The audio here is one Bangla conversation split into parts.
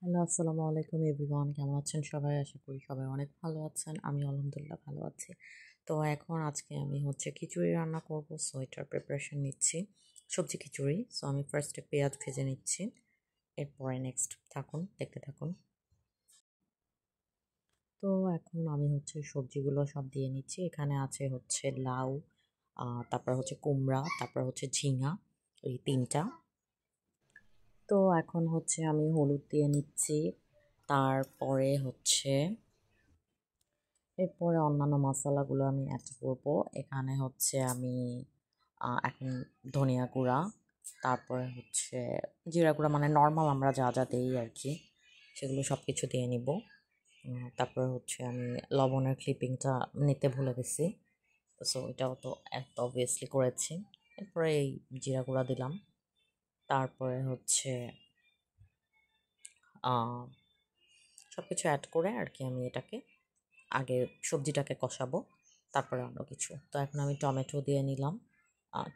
হ্যালো, আসসালামু আলাইকুম এভরিওয়ান। কেমন আছেন সবাই? আশা করি সবাই অনেক ভালো আছেন। আমি আলহামদুলিল্লাহ ভালো আছি। তো এখন আজকে আমি খিচুড়ি রান্না করব। সো এটার প্রিপারেশন নিচ্ছি। সবজি খিচুড়ি। সো আমি ফার্স্টে পেঁয়াজ ভেজে নিচ্ছি। এরপরে নেক্সট থাকুন, দেখতে থাকুন। তো এখন আমি সবজিগুলো সব দিয়ে নিচ্ছি। এখানে আছে লাউ, তারপর কুমড়া, তারপর ঝিঙা, এই ৩টা। তো এখন আমি হলুদ দিয়ে নিচ্ছি। তারপরে এরপরে অন্যান্য মশলাগুলো আমি অ্যাড করব। এখানে আমি এখন ধনিয়া গুঁড়া, তারপরে জিরা গুঁড়া, মানে নর্মাল আমরা যা যা দেই আর কি, সেগুলো সব কিছু দিয়ে নিব। তারপরে আমি লবণের ক্লিপিংটা নিতে ভুলে গেছি। সো এটাও তো একটা অবভিয়াসলি করেছি। এরপরে এই জিরা গুঁড়া দিলাম। তারপরে সব কিছু অ্যাড করে আর কি আমি এটাকে আগে সবজিটাকে কষাবো, তারপরে অন্য কিছু। তো এখন আমি টমেটো দিয়ে নিলাম।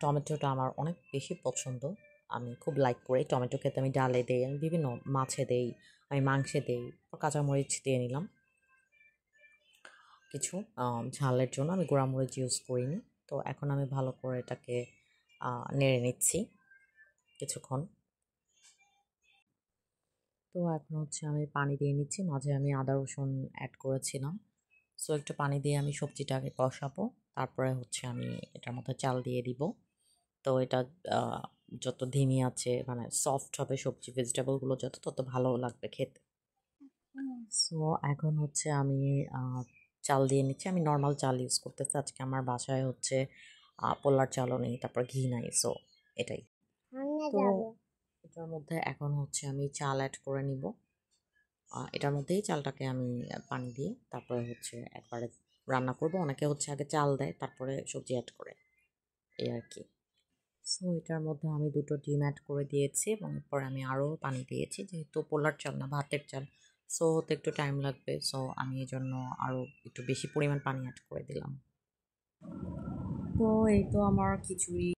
টমেটোটা আমার অনেক বেশি পছন্দ। আমি খুব লাইক করি টমেটো খেতে। আমি ডালে দেই, আমি বিভিন্ন মাছে দেই, আমি মাংসে দেই। কাঁচামরিচ দিয়ে নিলাম কিছু ঝালের জন্য। আমি গুঁড়ামরিচ ইউজ করিনি। তো এখন আমি ভালো করে এটাকে নেড়ে নিচ্ছি কিছুক্ষণ। তো এখন আমি পানি দিয়ে নিচ্ছি। মাঝে আমি আদা রসুন অ্যাড করেছিলাম। সো একটু পানি দিয়ে আমি সবজিটাকে কষাবো। তারপরে আমি এটার মধ্যে চাল দিয়ে দিব। তো এটা যত ধিমি আছে মানে সফট হবে সবজি, ভেজিটেবলগুলো তত ভালো লাগবে খেতে। সো এখন আমি চাল দিয়ে নিচ্ছি। আমি নর্মাল চাল ইউজ করতেছি। আজকে আমার বাসায় পোলার চালও নেই, তারপর ঘি নাই। সো এটাই। তো এটার মধ্যে এখন আমি চাল অ্যাড করে নিব। এটার মধ্যেই চালটাকে আমি পানি দিয়ে তারপরে একবারে রান্না করব। অনেকে আগে চাল দেয়, তারপরে সবজি অ্যাড করে, এই আর কি। সো এটার মধ্যে আমি 2টো ডিম অ্যাড করে দিয়েছি এবং এরপর আমি আরও পানি দিয়েছি, যেহেতু পোলার চাল না, ভাতের চাল। সো হতে একটু টাইম লাগবে। সো আমি এই জন্য আরও একটু বেশি পরিমাণ পানি অ্যাড করে দিলাম। তো এই তো আমার খিচুড়ি